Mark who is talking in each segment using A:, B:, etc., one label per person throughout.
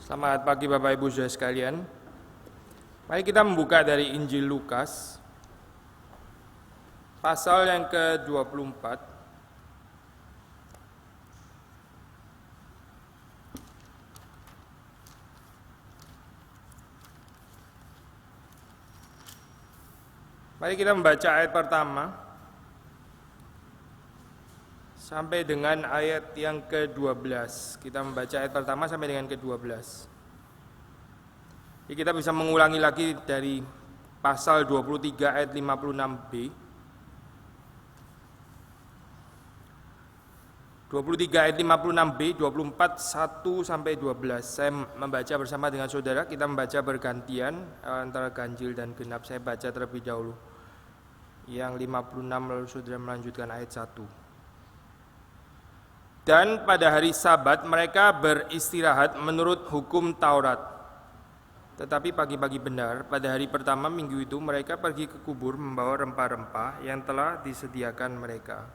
A: Selamat pagi Bapak Ibu Saudara sekalian. Mari kita membuka dari Injil Lukas pasal yang ke-24. Mari kita membaca ayat pertama sampai dengan ayat yang ke-12. Kita membaca ayat pertama sampai dengan ke-12. Jadi kita bisa mengulangi lagi dari pasal 23 ayat 56b. 23 ayat 56b, 24, 1 sampai 12. Saya membaca bersama dengan saudara, kita membaca bergantian antara ganjil dan genap. Saya baca terlebih dahulu yang 56, lalu saudara melanjutkan ayat 1. Dan pada hari Sabat mereka beristirahat menurut hukum Taurat. Tetapi pagi-pagi benar, pada hari pertama minggu itu mereka pergi ke kubur membawa rempah-rempah yang telah disediakan mereka.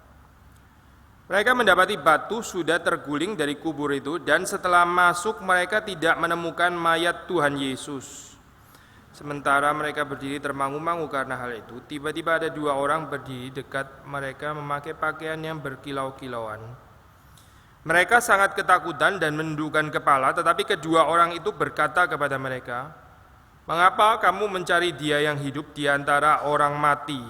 A: Mereka mendapati batu sudah terguling dari kubur itu, dan setelah masuk mereka tidak menemukan mayat Tuhan Yesus. Sementara mereka berdiri termangu-mangu karena hal itu, tiba-tiba ada dua orang berdiri dekat mereka memakai pakaian yang berkilau-kilauan. Mereka sangat ketakutan dan menundukkan kepala, tetapi kedua orang itu berkata kepada mereka, "Mengapa kamu mencari Dia yang hidup di antara orang mati?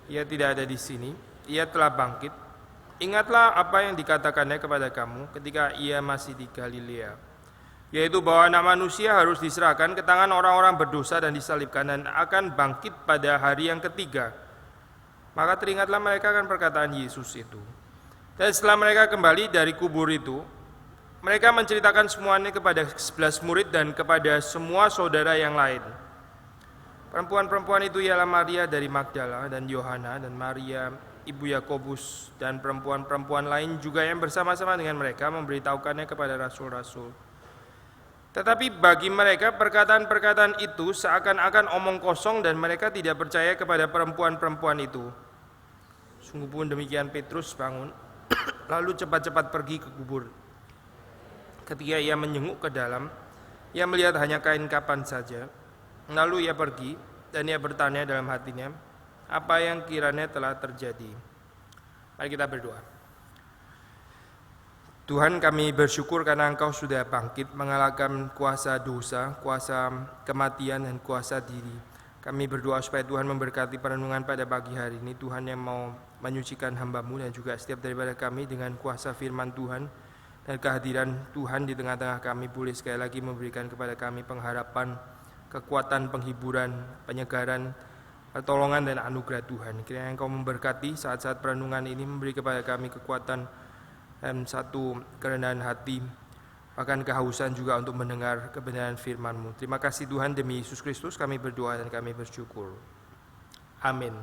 A: Ia tidak ada di sini, Ia telah bangkit. Ingatlah apa yang dikatakannya kepada kamu ketika Ia masih di Galilea, yaitu bahwa anak manusia harus diserahkan ke tangan orang-orang berdosa dan disalibkan dan akan bangkit pada hari yang ketiga." Maka teringatlah mereka akan perkataan Yesus itu. Dan setelah mereka kembali dari kubur itu, mereka menceritakan semuanya kepada 11 murid dan kepada semua saudara yang lain. Perempuan-perempuan itu ialah Maria dari Magdala dan Yohana dan Maria ibu Yakobus dan perempuan-perempuan lain juga yang bersama-sama dengan mereka memberitahukannya kepada rasul-rasul. Tetapi bagi mereka perkataan-perkataan itu seakan-akan omong kosong dan mereka tidak percaya kepada perempuan-perempuan itu. Sungguh pun demikian Petrus bangun, lalu cepat-cepat pergi ke kubur. Ketika ia menyenguk ke dalam, ia melihat hanya kain kapan saja. Lalu ia pergi dan ia bertanya dalam hatinya, apa yang kiranya telah terjadi. Mari kita berdoa. Tuhan, kami bersyukur karena Engkau sudah bangkit mengalahkan kuasa dosa, kuasa kematian dan kuasa diri. Kami berdoa supaya Tuhan memberkati perenungan pada pagi hari ini. Tuhan yang mau menyucikan hamba-Mu dan juga setiap daripada kami dengan kuasa firman Tuhan dan kehadiran Tuhan di tengah-tengah kami boleh sekali lagi memberikan kepada kami pengharapan, kekuatan, penghiburan, penyegaran, pertolongan dan anugerah Tuhan. Kiranya Engkau memberkati saat-saat perenungan ini, memberi kepada kami kekuatan dan satu kerendahan hati, bahkan kehausan juga untuk mendengar kebenaran firman-Mu. Terima kasih Tuhan, demi Yesus Kristus kami berdoa dan kami bersyukur. Amin.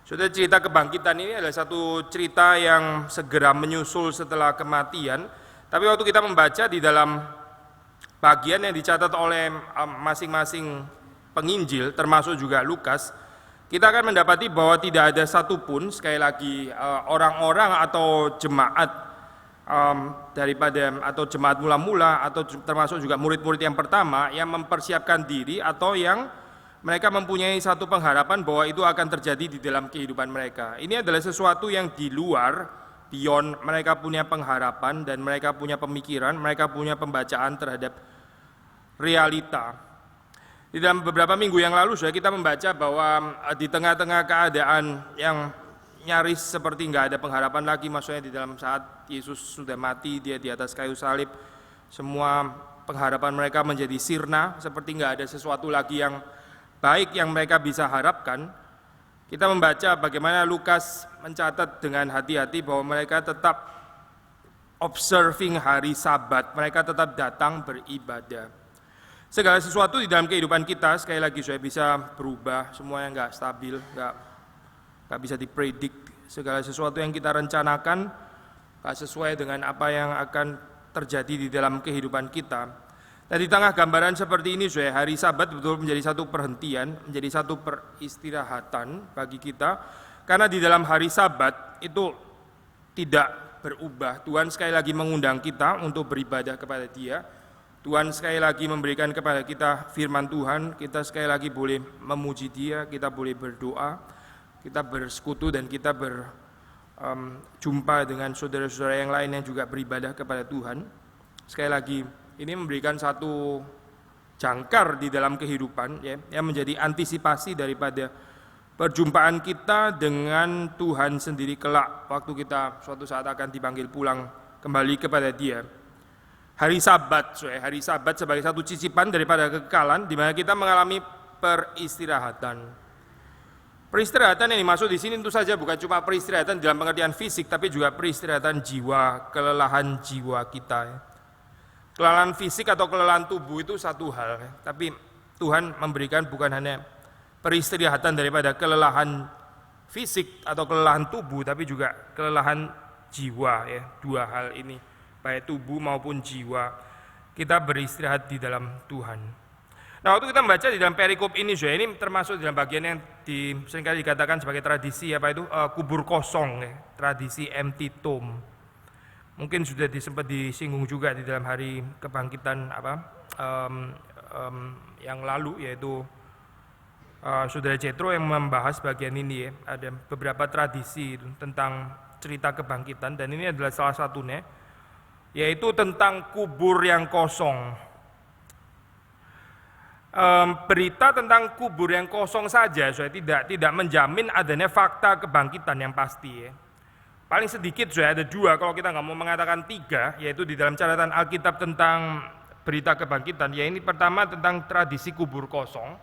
A: Saudara, cerita kebangkitan ini adalah satu cerita yang segera menyusul setelah kematian. Tapi waktu kita membaca di dalam bagian yang dicatat oleh masing-masing penginjil, termasuk juga Lukas, kita akan mendapati bahwa tidak ada satupun, sekali lagi, orang-orang atau jemaat daripada atau jemaat mula-mula atau termasuk juga murid-murid yang pertama yang mempersiapkan diri atau yang mereka mempunyai satu pengharapan bahwa itu akan terjadi di dalam kehidupan mereka. Ini adalah sesuatu yang di luar, beyond mereka punya pengharapan dan mereka punya pemikiran, mereka punya pembacaan terhadap realita. Di dalam beberapa minggu yang lalu sudah kita membaca bahwa di tengah-tengah keadaan yang nyaris seperti nggak ada pengharapan lagi, maksudnya di dalam saat Yesus sudah mati, dia di atas kayu salib, semua pengharapan mereka menjadi sirna, seperti nggak ada sesuatu lagi yang baik yang mereka bisa harapkan. Kita membaca bagaimana Lukas mencatat dengan hati-hati bahwa mereka tetap observing hari Sabat, mereka tetap datang beribadah. Segala sesuatu di dalam kehidupan kita sekali lagi sudah bisa berubah, semuanya nggak stabil, nggak bisa dipredik. Segala sesuatu yang kita rencanakan nggak sesuai dengan apa yang akan terjadi di dalam kehidupan kita. Dan di tengah gambaran seperti ini, hari Sabat betul menjadi satu perhentian, menjadi satu peristirahatan bagi kita. Karena di dalam hari Sabat itu tidak berubah. Tuhan sekali lagi mengundang kita untuk beribadah kepada Dia. Tuhan sekali lagi memberikan kepada kita firman Tuhan. Kita sekali lagi boleh memuji Dia, kita boleh berdoa, kita bersekutu dan kita berjumpa dengan saudara-saudara yang lain yang juga beribadah kepada Tuhan. Sekali lagi ini memberikan satu jangkar di dalam kehidupan ya, yang menjadi antisipasi daripada perjumpaan kita dengan Tuhan sendiri kelak waktu kita suatu saat akan dipanggil pulang kembali kepada Dia. Hari Sabat sebagai satu cicipan daripada kekekalan di mana kita mengalami peristirahatan. Peristirahatan yang dimaksud di sini tentu saja bukan cuma peristirahatan dalam pengertian fisik, tapi juga peristirahatan jiwa, kelelahan jiwa kita. Kelelahan fisik atau kelelahan tubuh itu satu hal, tapi Tuhan memberikan bukan hanya peristirahatan daripada kelelahan fisik atau kelelahan tubuh, tapi juga kelelahan jiwa ya. Dua hal ini, baik tubuh maupun jiwa, kita beristirahat di dalam Tuhan. Nah, waktu kita membaca di dalam perikop ini, ini termasuk dalam bagian yang seringkali dikatakan sebagai tradisi kubur kosong ya, tradisi empty tomb. Mungkin sudah sempat disinggung juga di dalam hari kebangkitan yang lalu, yaitu Saudara Jethro yang membahas bagian ini ya. Ada beberapa tradisi tentang cerita kebangkitan dan ini adalah salah satunya, yaitu tentang kubur yang kosong. Berita tentang kubur yang kosong saja saya tidak menjamin adanya fakta kebangkitan yang pasti ya. Paling sedikit ada dua, kalau kita nggak mau mengatakan tiga, yaitu di dalam catatan Alkitab tentang berita kebangkitan. Ya, ini pertama tentang tradisi kubur kosong,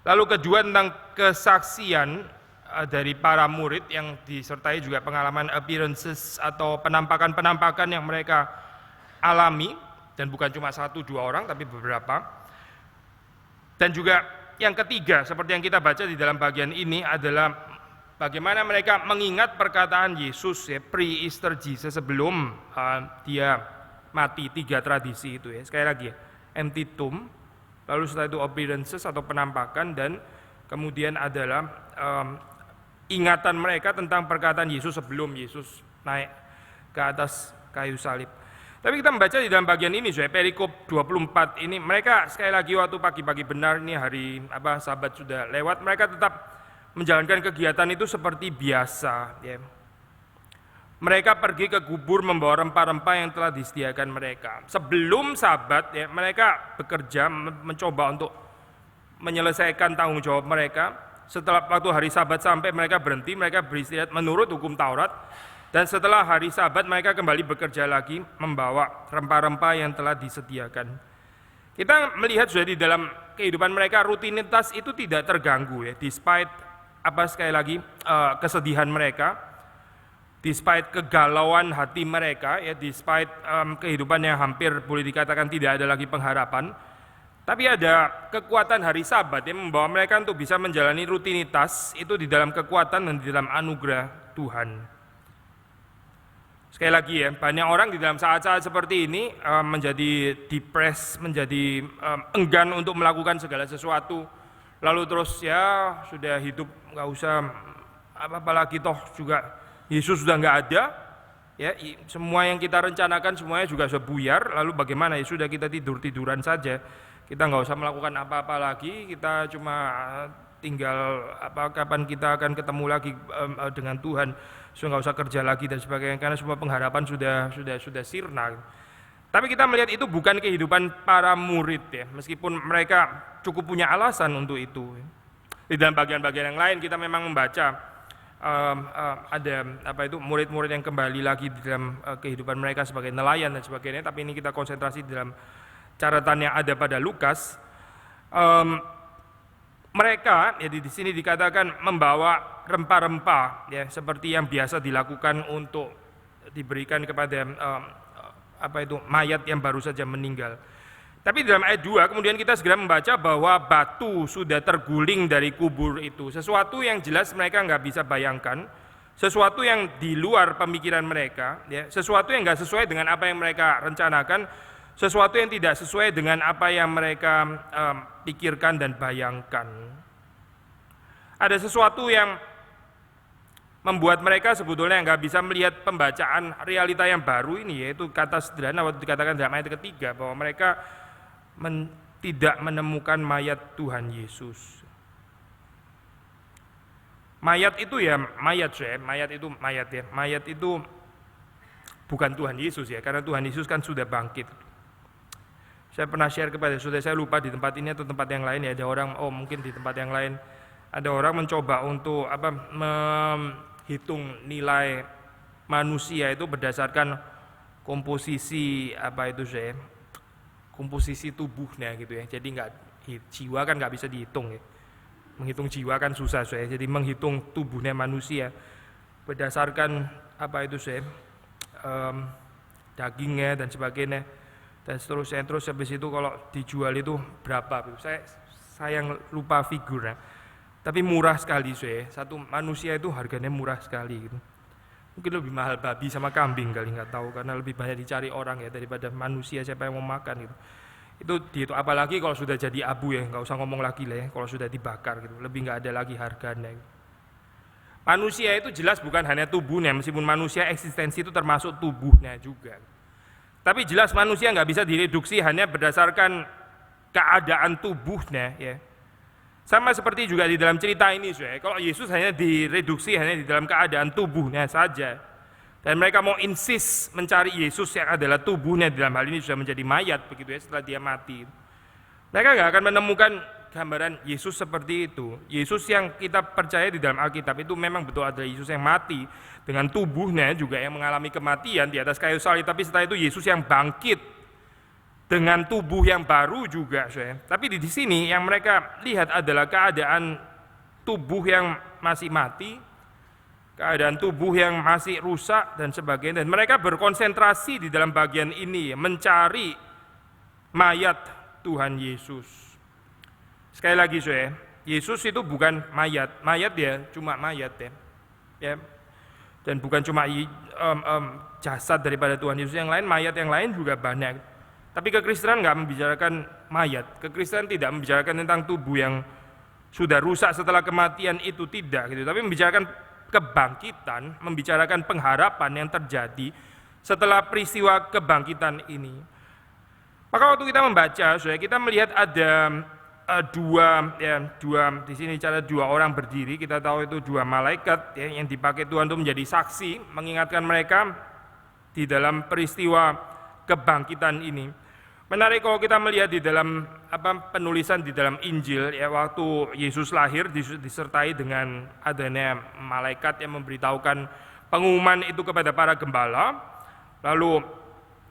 A: lalu kedua tentang kesaksian dari para murid yang disertai juga pengalaman appearances atau penampakan-penampakan yang mereka alami, dan bukan cuma satu dua orang tapi beberapa. Dan juga yang ketiga seperti yang kita baca di dalam bagian ini adalah bagaimana mereka mengingat perkataan Yesus ya, pre-Easter Jesus, sebelum dia mati. Tiga tradisi itu ya. Sekali lagi ya, empty tomb, lalu setelah itu appearances atau penampakan, dan kemudian adalah ingatan mereka tentang perkataan Yesus sebelum Yesus naik ke atas kayu salib. Tapi kita membaca di dalam bagian ini, perikop 24 ini, mereka sekali lagi waktu pagi-pagi benar ini hari Sabat sudah lewat, mereka tetap menjalankan kegiatan itu seperti biasa ya. Mereka pergi ke kubur membawa rempah-rempah yang telah disediakan mereka. Sebelum Sabat ya, mereka bekerja mencoba untuk menyelesaikan tanggung jawab mereka. Setelah waktu hari Sabat sampai, mereka berhenti, mereka beristirahat menurut hukum Taurat. Dan setelah hari Sabat mereka kembali bekerja lagi membawa rempah-rempah yang telah disediakan. Kita melihat sudah di dalam kehidupan mereka rutinitas itu tidak terganggu ya, despite sekali lagi kesedihan mereka, despite kegalauan hati mereka ya, despite kehidupan yang hampir boleh dikatakan tidak ada lagi pengharapan. Tapi ada kekuatan hari Sabat yang membawa mereka untuk bisa menjalani rutinitas itu di dalam kekuatan dan di dalam anugerah Tuhan. Sekali lagi ya, banyak orang di dalam saat-saat seperti ini menjadi depressed, menjadi enggan untuk melakukan segala sesuatu. Lalu terus ya sudah hidup nggak usah apalagi toh juga Yesus sudah nggak ada. Ya, semua yang kita rencanakan semuanya juga sudah buyar. Lalu bagaimana ya, sudah kita tidur-tiduran saja. Kita nggak usah melakukan apa-apa lagi. Kita cuma tinggal kapan kita akan ketemu lagi dengan Tuhan. So nggak usah kerja lagi dan sebagainya, karena semua pengharapan sudah sirna. Tapi kita melihat itu bukan kehidupan para murid ya, meskipun mereka cukup punya alasan untuk itu. Di dalam bagian-bagian yang lain kita memang membaca ada murid-murid yang kembali lagi di dalam kehidupan mereka sebagai nelayan dan sebagainya. Tapi ini kita konsentrasi di dalam catatan yang ada pada Lukas. Mereka ya di sini dikatakan membawa rempah-rempah ya, seperti yang biasa dilakukan untuk diberikan kepada mayat yang baru saja meninggal. Tapi dalam ayat 2 kemudian kita segera membaca bahwa batu sudah terguling dari kubur itu. Sesuatu yang jelas mereka nggak bisa bayangkan, sesuatu yang di luar pemikiran mereka ya, sesuatu yang nggak sesuai dengan apa yang mereka rencanakan, sesuatu yang tidak sesuai dengan apa yang mereka pikirkan dan bayangkan. Ada sesuatu yang membuat mereka sebetulnya nggak bisa melihat pembacaan realita yang baru ini, yaitu kata sederhana waktu dikatakan dalam ayat ketiga bahwa mereka tidak menemukan mayat Tuhan Yesus. Mayat itu ya mayat, mayat itu bukan Tuhan Yesus ya, karena Tuhan Yesus kan sudah bangkit. Saya pernah share kepada saudara, saya lupa di tempat ini atau tempat yang lain ya, ada orang, mungkin di tempat yang lain ada orang mencoba untuk menghitung nilai manusia itu berdasarkan komposisi komposisi tubuhnya gitu ya. Jadi jiwa kan nggak bisa dihitung ya. Menghitung jiwa kan susah saya. Jadi menghitung tubuhnya manusia berdasarkan dagingnya dan sebagainya dan seterusnya. Terus habis itu kalau dijual itu berapa? Saya lupa figurnya. Tapi murah sekali saya. Satu manusia itu harganya murah sekali gitu. Mungkin lebih mahal babi sama kambing kali, nggak tahu, karena lebih banyak dicari orang ya daripada manusia, siapa yang mau makan gitu. Itu apalagi kalau sudah jadi abu ya, nggak usah ngomong lagi lah ya, kalau sudah dibakar gitu, lebih nggak ada lagi harganya. Manusia itu jelas bukan hanya tubuhnya, meskipun manusia eksistensi itu termasuk tubuhnya juga. Tapi jelas manusia nggak bisa direduksi hanya berdasarkan keadaan tubuhnya ya. Sama seperti juga di dalam cerita ini, kalau Yesus hanya direduksi hanya di dalam keadaan tubuhnya saja, dan mereka mau insist mencari Yesus yang adalah tubuhnya, dalam hal ini sudah menjadi mayat begitu ya setelah dia mati, mereka nggak akan menemukan gambaran Yesus seperti itu. Yesus yang kita percaya di dalam Alkitab itu memang betul adalah Yesus yang mati dengan tubuhnya juga yang mengalami kematian di atas kayu salib, tapi setelah itu Yesus yang bangkit dengan tubuh yang baru juga. Tapi di sini yang mereka lihat adalah keadaan tubuh yang masih mati, keadaan tubuh yang masih rusak dan sebagainya. Dan mereka berkonsentrasi di dalam bagian ini mencari mayat Tuhan Yesus. Sekali lagi Yesus itu bukan mayat ya, cuma mayat ya. Dan bukan cuma jasad daripada Tuhan Yesus, yang lain, mayat yang lain juga banyak. Tapi kekristenan nggak membicarakan mayat, kekristenan tidak membicarakan tentang tubuh yang sudah rusak setelah kematian itu, tidak gitu. Tapi membicarakan kebangkitan, membicarakan pengharapan yang terjadi setelah peristiwa kebangkitan ini. Maka waktu kita membaca, kita melihat ada dua di sini cara dua orang berdiri. Kita tahu itu dua malaikat ya, yang dipakai Tuhan untuk menjadi saksi, mengingatkan mereka di dalam peristiwa kebangkitan ini. Menarik kalau kita melihat di dalam penulisan di dalam Injil ya, waktu Yesus lahir disertai dengan adanya malaikat yang memberitahukan pengumuman itu kepada para gembala. Lalu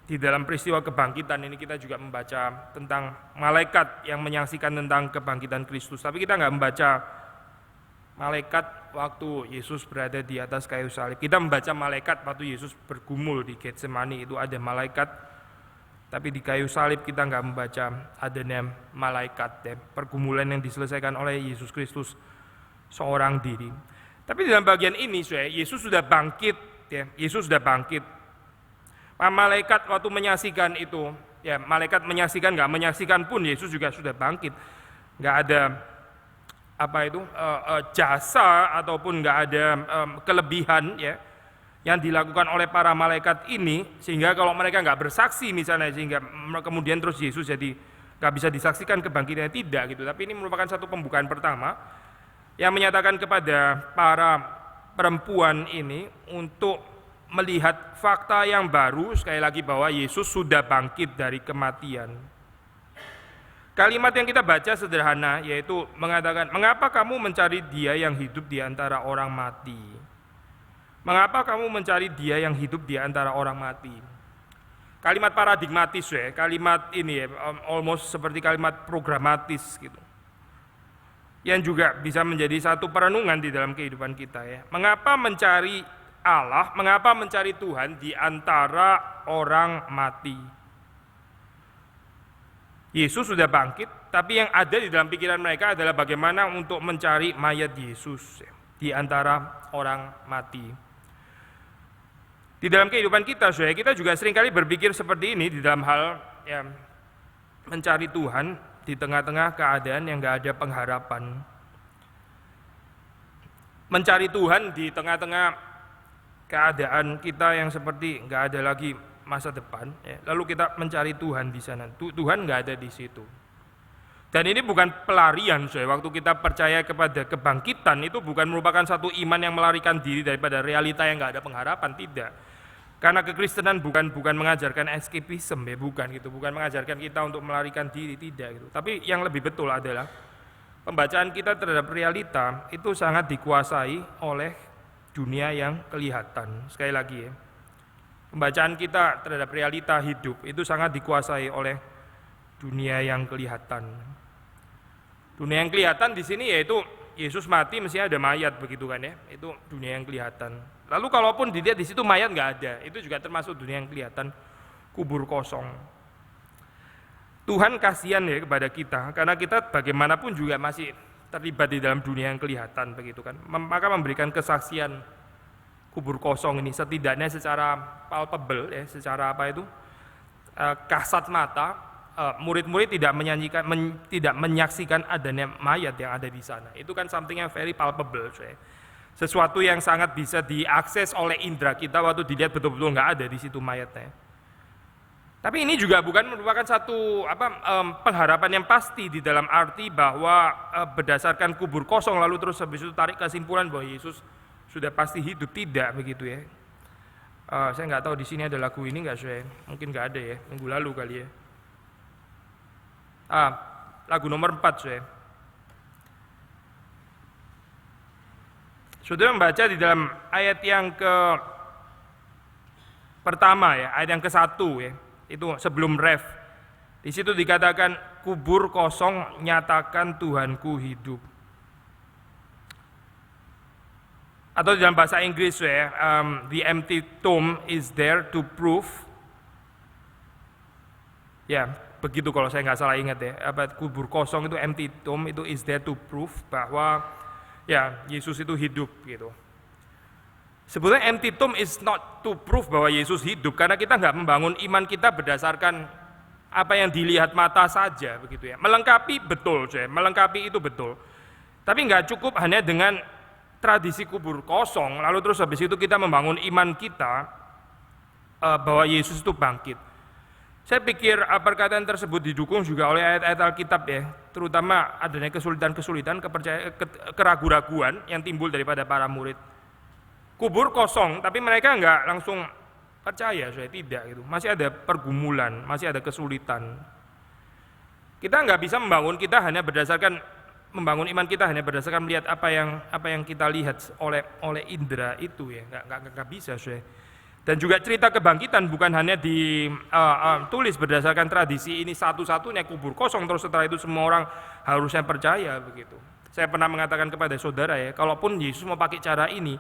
A: di dalam peristiwa kebangkitan ini kita juga membaca tentang malaikat yang menyaksikan tentang kebangkitan Kristus. Tapi kita nggak membaca malaikat waktu Yesus berada di atas kayu salib. Kita membaca malaikat waktu Yesus bergumul di Getsemani, itu ada malaikat. Tapi di kayu salib kita nggak membaca adanya malaikat ya, pergumulan yang diselesaikan oleh Yesus Kristus seorang diri. Tapi dalam bagian ini Yesus sudah bangkit ya, Yesus sudah bangkit. Malaikat waktu menyaksikan itu ya, malaikat menyaksikan nggak menyaksikan pun Yesus juga sudah bangkit. Nggak ada jasa ataupun nggak ada kelebihan ya yang dilakukan oleh para malaikat ini, sehingga kalau mereka nggak bersaksi misalnya, sehingga kemudian terus Yesus jadi nggak bisa disaksikan kebangkitannya, tidak gitu. Tapi ini merupakan satu pembukaan pertama yang menyatakan kepada para perempuan ini untuk melihat fakta yang baru, sekali lagi bahwa Yesus sudah bangkit dari kematian. Kalimat yang kita baca sederhana, yaitu mengatakan, mengapa kamu mencari Dia yang hidup di antara orang mati? Mengapa kamu mencari Dia yang hidup di antara orang mati? Kalimat paradigmatis kalimat ini almost seperti kalimat programatis gitu. Yang juga bisa menjadi satu perenungan di dalam kehidupan kita ya. Mengapa mencari Allah, mengapa mencari Tuhan di antara orang mati? Yesus sudah bangkit, tapi yang ada di dalam pikiran mereka adalah bagaimana untuk mencari mayat Yesus di antara orang mati. Di dalam kehidupan kita, kita juga seringkali berpikir seperti ini di dalam hal ya, mencari Tuhan di tengah-tengah keadaan yang nggak ada pengharapan. mencari Tuhan di tengah-tengah keadaan kita yang seperti nggak ada lagi masa depan, ya. Lalu kita mencari Tuhan di sana. Tuhan nggak ada di situ. Dan ini bukan pelarian, waktu kita percaya kepada kebangkitan itu bukan merupakan satu iman yang melarikan diri daripada realita yang nggak ada pengharapan, tidak. Karena kekristenan bukan mengajarkan escapism, ya, bukan gitu, bukan mengajarkan kita untuk melarikan diri, tidak gitu. Tapi yang lebih betul adalah pembacaan kita terhadap realita itu sangat dikuasai oleh dunia yang kelihatan. Sekali lagi ya, pembacaan kita terhadap realita hidup itu sangat dikuasai oleh dunia yang kelihatan. Dunia yang kelihatan di sini yaitu Yesus mati mestinya ada mayat begitu kan ya, itu dunia yang kelihatan. Lalu kalaupun dilihat di situ mayat nggak ada, itu juga termasuk dunia yang kelihatan, kubur kosong. Tuhan kasihan ya kepada kita, karena kita bagaimanapun juga masih terlibat di dalam dunia yang kelihatan begitu kan. Maka memberikan kesaksian kubur kosong ini setidaknya secara palpable ya, secara apa itu kasat mata. Murid-murid tidak menyaksikan adanya mayat yang ada di sana. Itu kan something yang very palpable, sesuatu yang sangat bisa diakses oleh indera kita waktu dilihat betul-betul nggak ada di situ mayatnya. Tapi ini juga bukan merupakan satu pengharapan yang pasti di dalam arti bahwa berdasarkan kubur kosong lalu terus habis itu tarik kesimpulan bahwa Yesus sudah pasti hidup, tidak begitu ya. Saya nggak tahu di sini ada lagu ini nggak, mungkin nggak ada ya, minggu lalu kali ya. Lagu nomor 4, Saudara membaca di dalam ayat yang pertama ya, ayat yang ke-1 ya, itu sebelum ref. Di situ dikatakan kubur kosong nyatakan Tuhanku hidup. Atau dalam bahasa Inggris ya, the empty tomb is there to prove. Ya, begitu kalau saya nggak salah ingat ya, kubur kosong itu empty tomb itu is there to prove bahwa ya Yesus itu hidup gitu. Sebetulnya empty tomb is not to prove bahwa Yesus hidup, karena kita nggak membangun iman kita berdasarkan apa yang dilihat mata saja begitu ya. Melengkapi betul, melengkapi itu betul. Tapi nggak cukup hanya dengan tradisi kubur kosong, lalu terus habis itu kita membangun iman kita bahwa Yesus itu bangkit. Saya pikir perkataan tersebut didukung juga oleh ayat-ayat Alkitab ya, terutama adanya kesulitan-kesulitan, keraguan-raguan yang timbul daripada para murid. Kubur kosong, tapi mereka enggak langsung percaya, tidak gitu. Masih ada pergumulan, masih ada kesulitan. Kita enggak bisa membangun iman kita hanya berdasarkan melihat apa yang kita lihat oleh indera itu ya, enggak bisa, Dan juga cerita kebangkitan bukan hanya ditulis berdasarkan tradisi ini satu-satunya kubur kosong terus setelah itu semua orang harusnya percaya begitu. Saya pernah mengatakan kepada saudara ya, kalaupun Yesus mau pakai cara ini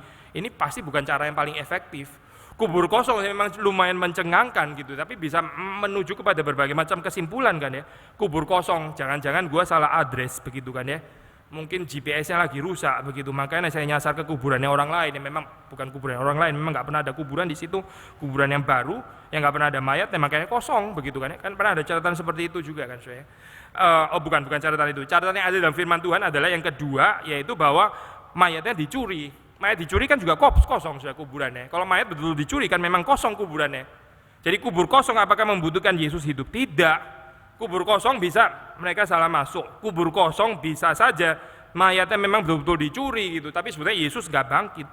A: pasti bukan cara yang paling efektif. Kubur kosong memang lumayan mencengangkan gitu, tapi bisa menuju kepada berbagai macam kesimpulan kan ya. Kubur kosong, jangan-jangan gua salah address begitu kan ya. Mungkin GPS-nya lagi rusak begitu, makanya saya nyasar ke kuburannya orang lain yang memang bukan kuburan orang lain, memang nggak pernah ada kuburan di situ, kuburan yang baru yang nggak pernah ada mayat, makanya kosong begitu kan pernah ada catatan seperti itu juga kan saya. Bukan catatan itu, catatan yang ada dalam firman Tuhan adalah yang kedua, yaitu bahwa mayatnya dicuri. Mayat dicuri kan juga kosong sudah kuburannya. Kalau mayat betul dicuri kan memang kosong kuburannya. Jadi kubur kosong apakah membutuhkan Yesus hidup? Tidak. Kubur kosong bisa mereka salah masuk, kubur kosong bisa saja mayatnya memang betul-betul dicuri gitu, tapi sebenarnya Yesus nggak bangkit.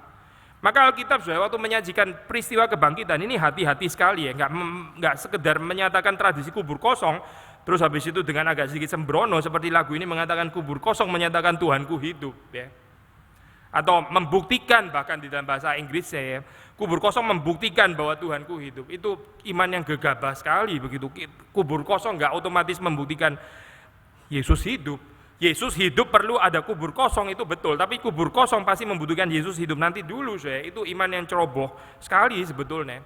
A: Maka Alkitab waktu menyajikan peristiwa kebangkitan ini hati-hati sekali ya, nggak sekedar menyatakan tradisi kubur kosong, terus habis itu dengan agak sedikit sembrono seperti lagu ini mengatakan kubur kosong menyatakan Tuhanku hidup ya. Atau membuktikan, bahkan di dalam bahasa Inggris ya, kubur kosong membuktikan bahwa Tuhanku hidup. Itu iman yang gegabah sekali begitu. Kubur kosong nggak otomatis membuktikan Yesus hidup. Yesus hidup perlu ada kubur kosong, itu betul. Tapi kubur kosong pasti membutuhkan Yesus hidup nanti dulu, itu iman yang ceroboh sekali sebetulnya.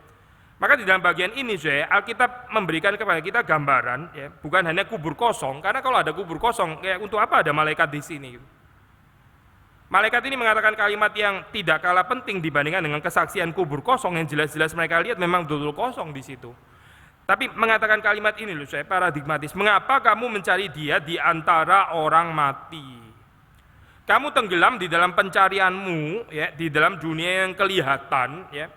A: Maka di dalam bagian ini, Alkitab memberikan kepada kita gambaran, ya, bukan hanya kubur kosong. Karena kalau ada kubur kosong, kayak untuk apa ada malaikat di sini? Malaikat ini mengatakan kalimat yang tidak kalah penting dibandingkan dengan kesaksian kubur kosong yang jelas-jelas mereka lihat memang betul-betul kosong di situ. Tapi mengatakan kalimat ini paradigmatis. Mengapa kamu mencari dia di antara orang mati? Kamu tenggelam di dalam pencarianmu, ya, di dalam dunia yang kelihatan, ya.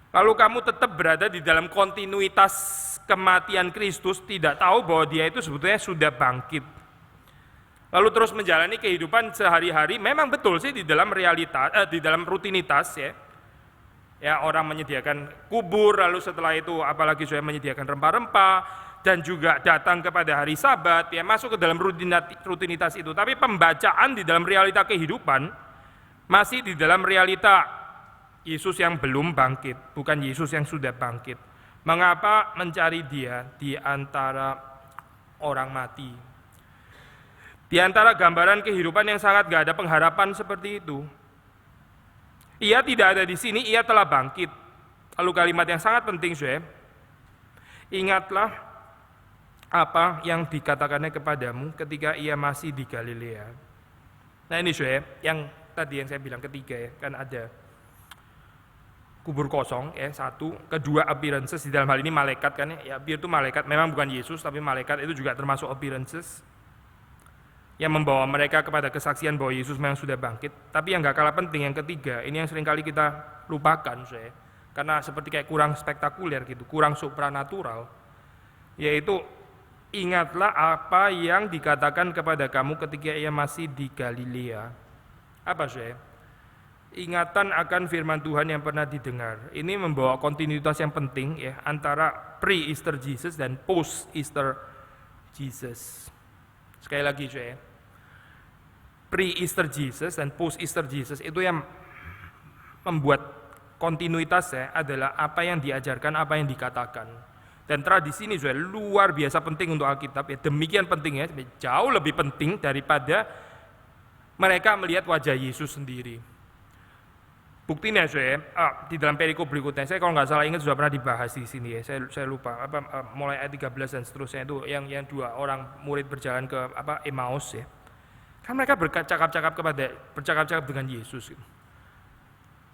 A: Lalu kamu tetap berada di dalam kontinuitas kematian Kristus, tidak tahu bahwa dia itu sebetulnya sudah bangkit. Lalu terus menjalani kehidupan sehari-hari, memang betul sih di dalam realitas, di dalam rutinitas, ya. Ya, orang menyediakan kubur, lalu setelah itu apalagi sudah menyediakan rempah-rempah, dan juga datang kepada hari Sabat, ya, masuk ke dalam rutinitas itu. Tapi pembacaan di dalam realita kehidupan masih di dalam realita Yesus yang belum bangkit, bukan Yesus yang sudah bangkit. Mengapa mencari dia di antara orang mati? Di antara gambaran kehidupan yang sangat gak ada pengharapan seperti itu. Ia tidak ada di sini, ia telah bangkit. Lalu kalimat yang sangat penting, saudara. Ingatlah apa yang dikatakannya kepadamu ketika ia masih di Galilea. Nah ini saudara, yang tadi yang saya bilang ketiga, ya, kan ada kubur kosong, ya, satu. Kedua, appearances, di dalam hal ini malaikat, kan, ya, appear itu malaikat, memang bukan Yesus, tapi malaikat itu juga termasuk appearances yang membawa mereka kepada kesaksian bahwa Yesus memang sudah bangkit. Tapi yang gak kalah penting, yang ketiga, ini yang seringkali kita lupakan, saya, karena seperti kayak kurang spektakuler gitu, kurang supranatural, yaitu ingatlah apa yang dikatakan kepada kamu ketika ia masih di Galilea. Apa, saya? Ingatan akan firman Tuhan yang pernah didengar. Ini membawa kontinuitas yang penting, ya, antara pre-Easter Jesus dan post-Easter Jesus. Sekali lagi, saya, pre-Easter Jesus dan post-Easter Jesus itu yang membuat kontinuitasnya adalah apa yang diajarkan, apa yang dikatakan. Dan tradisi ini juga luar biasa penting untuk Alkitab, ya, demikian pentingnya, jauh lebih penting daripada mereka melihat wajah Yesus sendiri. Buktinya, saya, di dalam perikop berikutnya, saya kalau nggak salah ingat sudah pernah dibahas di sini, ya, saya lupa, mulai ayat 13 dan seterusnya itu yang dua orang murid berjalan ke Emmaus, ya. Kan mereka bercakap-cakap dengan Yesus, gitu.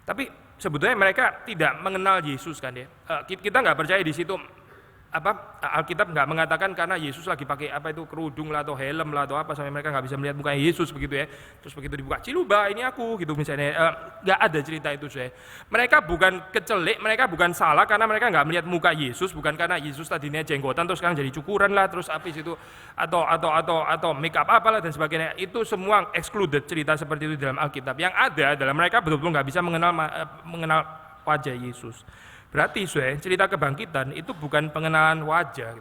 A: Tapi sebetulnya mereka tidak mengenal Yesus, kan, ya. Kita nggak percaya di situ. Alkitab nggak mengatakan karena Yesus lagi pakai kerudung lah atau helm lah atau apa sampai mereka nggak bisa melihat muka Yesus begitu, ya. Terus begitu dibuka, Ciluba ini aku gitu misalnya, nggak ada cerita itu, saya. Mereka bukan kecelik, mereka bukan salah karena mereka nggak melihat muka Yesus, bukan karena Yesus tadinya jenggotan terus sekarang jadi cukuran lah, terus habis itu atau make up apalah dan sebagainya. Itu semua excluded cerita seperti itu di dalam Alkitab. Yang ada adalah mereka betul-betul nggak bisa mengenal wajah Yesus. Berarti, cerita kebangkitan itu bukan pengenalan wajah.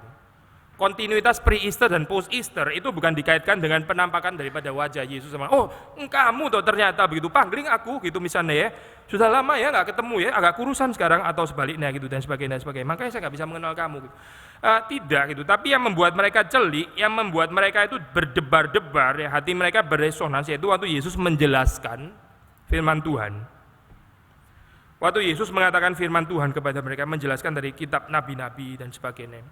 A: Kontinuitas pre-Easter dan post-Easter itu bukan dikaitkan dengan penampakan daripada wajah Yesus sama, oh kamu tuh ternyata begitu, panggling aku gitu misalnya, ya. Sudah lama ya nggak ketemu, ya, agak kurusan sekarang atau sebaliknya gitu dan sebagainya. Makanya saya nggak bisa mengenal kamu. Gitu. Tidak gitu. Tapi yang membuat mereka celik, yang membuat mereka itu berdebar-debar, ya, hati mereka beresonansi itu waktu Yesus menjelaskan firman Tuhan. Waktu Yesus mengatakan firman Tuhan kepada mereka, menjelaskan dari kitab nabi-nabi dan sebagainya.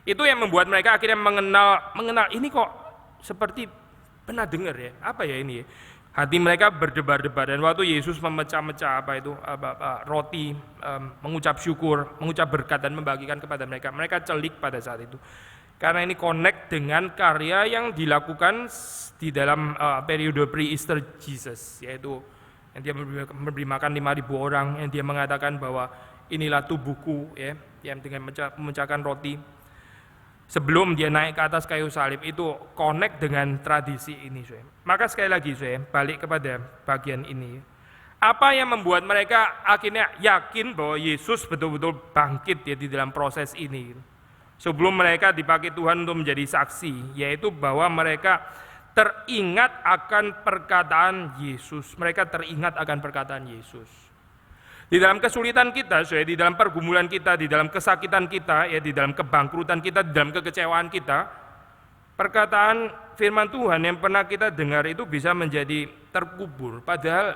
A: Itu yang membuat mereka akhirnya mengenal ini kok seperti pernah dengar, ya. Apa ya ini? Hati mereka berdebar-debar dan waktu Yesus memecah-mecah roti, mengucap syukur, mengucap berkat dan membagikan kepada mereka. Mereka celik pada saat itu. Karena ini connect dengan karya yang dilakukan di dalam periode pre-Easter Jesus, yaitu yang dia memberi makan 5.000 orang, yang dia mengatakan bahwa inilah tubuhku, ya, yang dengan memecahkan roti. Sebelum dia naik ke atas kayu salib, itu connect dengan tradisi ini, saudara. Maka sekali lagi, saudara, balik kepada bagian ini. Apa yang membuat mereka akhirnya yakin bahwa Yesus betul-betul bangkit, ya, di dalam proses ini? Sebelum mereka dipakai Tuhan untuk menjadi saksi, yaitu bahwa mereka teringat akan perkataan Yesus. Mereka teringat akan perkataan Yesus. Di dalam kesulitan kita, di dalam pergumulan kita, di dalam kesakitan kita, ya, di dalam kebangkrutan kita, di dalam kekecewaan kita, perkataan firman Tuhan yang pernah kita dengar itu bisa menjadi terkubur. Padahal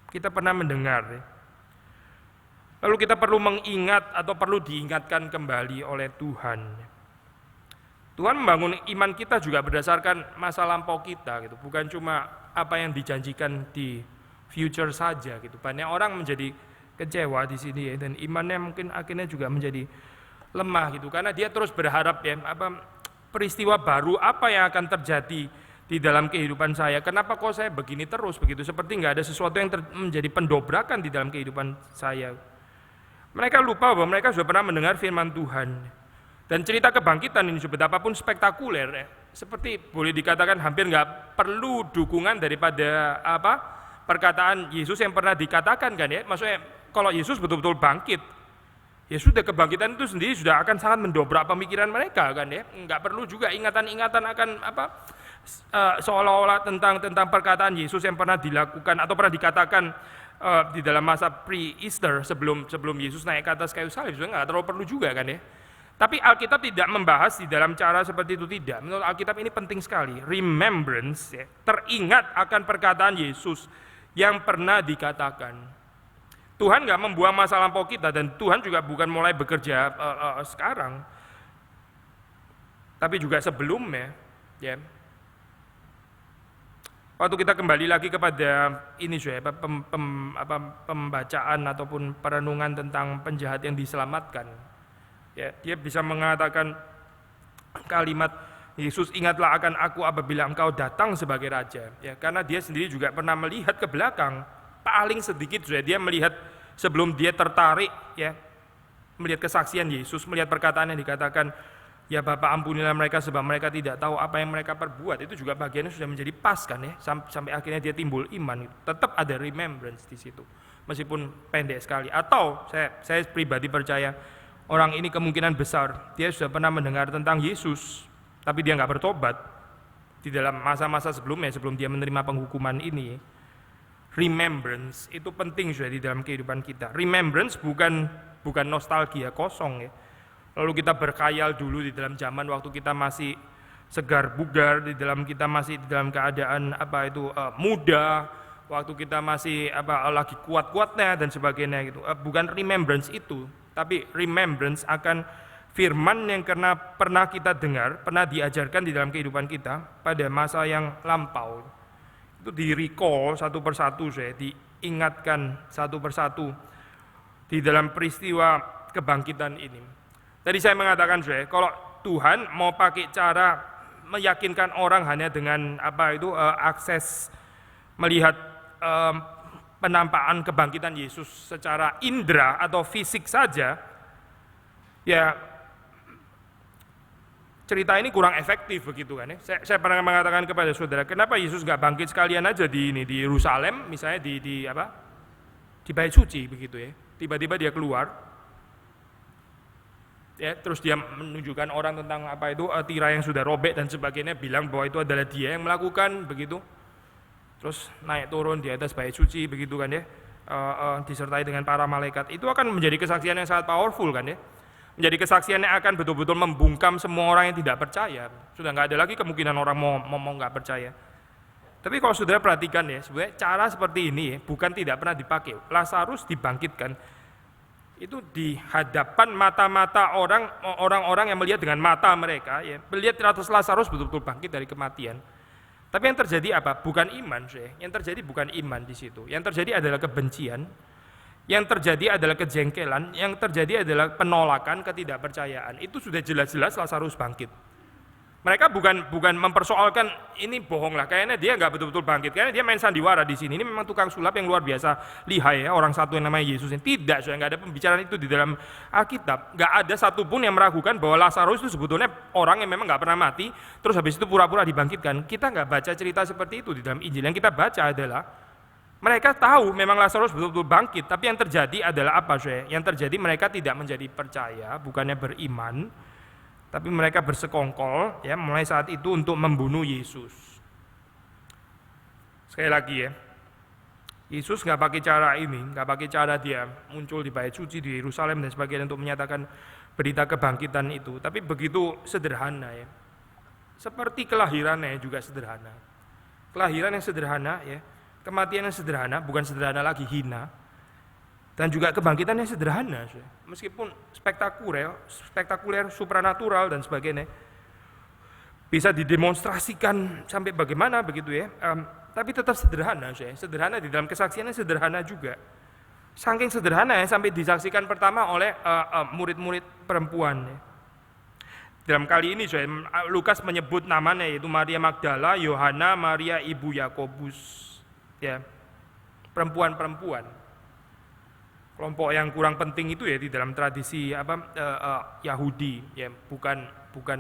A: kita pernah mendengar. Ya. Lalu kita perlu mengingat atau perlu diingatkan kembali oleh Tuhan. Tuhan membangun iman kita juga berdasarkan masa lampau kita, gitu. Bukan cuma apa yang dijanjikan di future saja, gitu. Banyak orang menjadi kecewa di sini, ya, dan imannya mungkin akhirnya juga menjadi lemah, gitu. Karena dia terus berharap, ya, peristiwa baru apa yang akan terjadi di dalam kehidupan saya. Kenapa kok saya begini terus begitu? Seperti nggak ada sesuatu yang menjadi pendobrakan di dalam kehidupan saya. Mereka lupa bahwa mereka sudah pernah mendengar firman Tuhan. Dan cerita kebangkitan ini betapapun spektakuler, seperti boleh dikatakan hampir nggak perlu dukungan daripada perkataan Yesus yang pernah dikatakan kan ya. Maksudnya kalau Yesus betul-betul bangkit, ya sudah, kebangkitan itu sendiri sudah akan sangat mendobrak pemikiran mereka kan ya. Nggak perlu juga ingatan-ingatan akan seolah-olah tentang perkataan Yesus yang pernah dilakukan atau pernah dikatakan di dalam masa pre-Easter sebelum Yesus naik ke atas kayu salib. Sudah nggak terlalu perlu juga kan ya. Tapi Alkitab tidak membahas di dalam cara seperti itu, tidak. Menurut Alkitab ini penting sekali. Remembrance, ya, teringat akan perkataan Yesus yang pernah dikatakan. Tuhan nggak membuang masa lampau kita, dan Tuhan juga bukan mulai bekerja sekarang, tapi juga sebelumnya. Ya. Waktu kita kembali lagi kepada ini, pembacaan ataupun perenungan tentang penjahat yang diselamatkan. Ya, dia bisa mengatakan kalimat Yesus, ingatlah akan aku apabila engkau datang sebagai raja. Ya, karena dia sendiri juga pernah melihat ke belakang, paling sedikit sudah dia melihat sebelum dia tertarik, ya, melihat kesaksian Yesus, melihat perkataan yang dikatakan, ya Bapa ampunilah mereka sebab mereka tidak tahu apa yang mereka perbuat. Itu juga bagiannya sudah menjadi pas kan ya, sampai akhirnya dia timbul iman. Tetap ada remembrance di situ, meskipun pendek sekali. Atau saya pribadi percaya orang ini kemungkinan besar dia sudah pernah mendengar tentang Yesus, tapi dia nggak bertobat di dalam masa-masa sebelumnya, sebelum dia menerima penghukuman ini. Remembrance itu penting sudah di dalam kehidupan kita. Remembrance bukan nostalgia kosong ya. Lalu kita berkhayal dulu di dalam zaman waktu kita masih segar bugar, di dalam kita masih di dalam keadaan muda, waktu kita masih lagi kuat-kuatnya dan sebagainya gitu. Bukan remembrance itu, tapi remembrance akan firman yang pernah kita dengar, pernah diajarkan di dalam kehidupan kita pada masa yang lampau. Itu di-recall satu persatu, diingatkan satu persatu di dalam peristiwa kebangkitan ini. Tadi saya mengatakan, kalau Tuhan mau pakai cara meyakinkan orang hanya dengan akses melihat penampakan kebangkitan Yesus secara indera atau fisik saja, ya cerita ini kurang efektif begitu kan ya. Saya pernah mengatakan kepada saudara, kenapa Yesus nggak bangkit sekalian aja di Yerusalem, misalnya di Bait Suci begitu ya. Tiba-tiba dia keluar, ya, terus dia menunjukkan orang tentang tirai yang sudah robek dan sebagainya, bilang bahwa itu adalah dia yang melakukan begitu. Terus naik turun di atas Bait Suci begitu kan ya, disertai dengan para malaikat. Itu akan menjadi kesaksian yang sangat powerful kan ya. Menjadi kesaksian yang akan betul-betul membungkam semua orang yang tidak percaya. Sudah nggak ada lagi kemungkinan orang mau nggak percaya. Tapi kalau saudara perhatikan ya, sebenarnya cara seperti ini ya, bukan tidak pernah dipakai. Lazarus dibangkitkan itu di hadapan mata-mata orang-orang yang melihat dengan mata mereka ya, melihat Lazarus betul-betul bangkit dari kematian. Tapi yang terjadi apa? Bukan iman, yang terjadi bukan iman di situ. Yang terjadi adalah kebencian, yang terjadi adalah kejengkelan, yang terjadi adalah penolakan, ketidakpercayaan. Itu sudah jelas-jelas Lazarus bangkit. Mereka bukan mempersoalkan ini bohong lah, kayaknya dia nggak betul-betul bangkit, kayaknya dia main sandiwara di sini. Ini memang tukang sulap yang luar biasa lihai ya, orang satu yang namanya Yesus ini. Tidak, nggak ada pembicaraan itu di dalam Alkitab. Nggak ada satupun yang meragukan bahwa Lazarus itu sebetulnya orang yang memang nggak pernah mati, terus habis itu pura-pura dibangkitkan. Kita nggak baca cerita seperti itu di dalam Injil. Yang kita baca adalah mereka tahu memang Lazarus betul-betul bangkit, tapi yang terjadi adalah apa, Yang terjadi mereka tidak menjadi percaya, bukannya beriman, tapi mereka bersekongkol ya mulai saat itu untuk membunuh Yesus. Sekali lagi ya, Yesus nggak pakai cara ini, nggak pakai cara dia muncul di Bait Suci di Yerusalem dan sebagainya untuk menyatakan berita kebangkitan itu, tapi begitu sederhana ya. Seperti kelahirannya juga sederhana. Kelahiran yang sederhana ya, kematian yang sederhana, bukan sederhana lagi, hina. Dan juga kebangkitan yang sederhana, meskipun spektakuler, supranatural dan sebagainya, bisa didemonstrasikan sampai bagaimana begitu ya, tapi tetap sederhana, sederhana di dalam kesaksiannya sederhana juga. Saking sederhana ya, sampai disaksikan pertama oleh murid-murid perempuan. Dalam kali ini Lukas menyebut namanya yaitu Maria Magdala, Yohana, Maria ibu Yakobus, ya, perempuan-perempuan. Kelompok yang kurang penting itu ya di dalam tradisi Yahudi, ya, bukan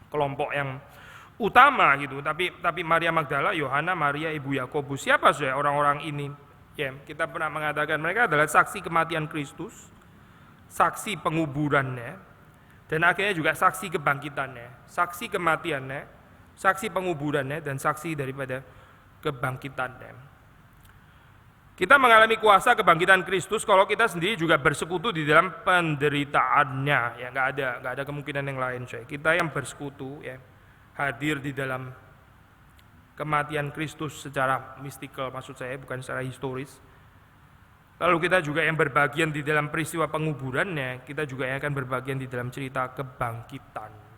A: kelompok yang utama gitu. Tapi Maria Magdala, Yohana, Maria ibu Yakobus, siapa saja orang-orang ini? Ya, kita pernah mengatakan mereka adalah saksi kematian Kristus, saksi penguburannya, dan akhirnya juga saksi kebangkitannya, saksi kematiannya, saksi penguburannya, dan saksi daripada kebangkitannya. Kita mengalami kuasa kebangkitan Kristus kalau kita sendiri juga bersekutu di dalam penderitaannya. Ya, nggak ada kemungkinan yang lain. Kita yang bersekutu, ya, hadir di dalam kematian Kristus secara mistikal, maksud saya bukan secara historis. Lalu kita juga yang berbagian di dalam peristiwa penguburannya, kita juga yang akan berbagian di dalam cerita kebangkitan.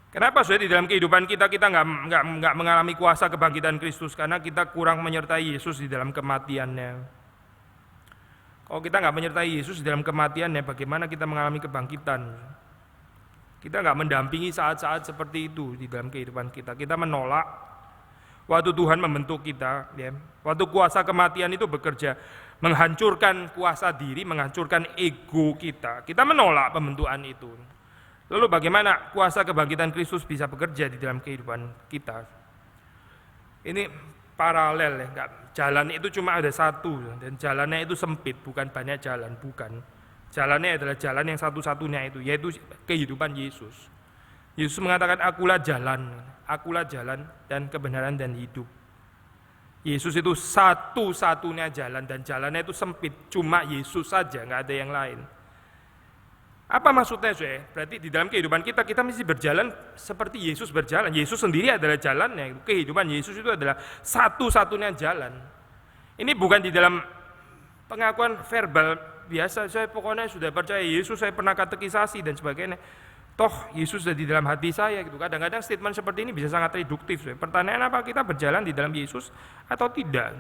A: Kenapa di dalam kehidupan kita nggak mengalami kuasa kebangkitan Kristus? Karena kita kurang menyertai Yesus di dalam kematiannya. Kalau kita nggak menyertai Yesus di dalam kematiannya, bagaimana kita mengalami kebangkitan? Kita nggak mendampingi saat-saat seperti itu di dalam kehidupan kita. Kita menolak waktu Tuhan membentuk kita, ya. Waktu kuasa kematian itu bekerja, menghancurkan kuasa diri, menghancurkan ego kita. Kita menolak pembentukan itu. Lalu bagaimana kuasa kebangkitan Kristus bisa bekerja di dalam kehidupan kita? Ini paralel, ya. Jalan itu cuma ada satu, dan jalannya itu sempit, bukan banyak jalan, bukan. Jalannya adalah jalan yang satu-satunya itu, yaitu kehidupan Yesus. Yesus mengatakan, akulah jalan dan kebenaran dan hidup. Yesus itu satu-satunya jalan, dan jalannya itu sempit, cuma Yesus saja, nggak ada yang lain. Apa maksudnya? Berarti di dalam kehidupan kita mesti berjalan seperti Yesus berjalan. Yesus sendiri adalah jalannya, kehidupan Yesus itu adalah satu-satunya jalan. Ini bukan di dalam pengakuan verbal biasa, saya pokoknya sudah percaya Yesus, saya pernah katekisasi dan sebagainya. Toh Yesus ada di dalam hati saya gitu. Kadang-kadang statement seperti ini bisa sangat reduktif. Pertanyaan apa, kita berjalan di dalam Yesus atau tidak?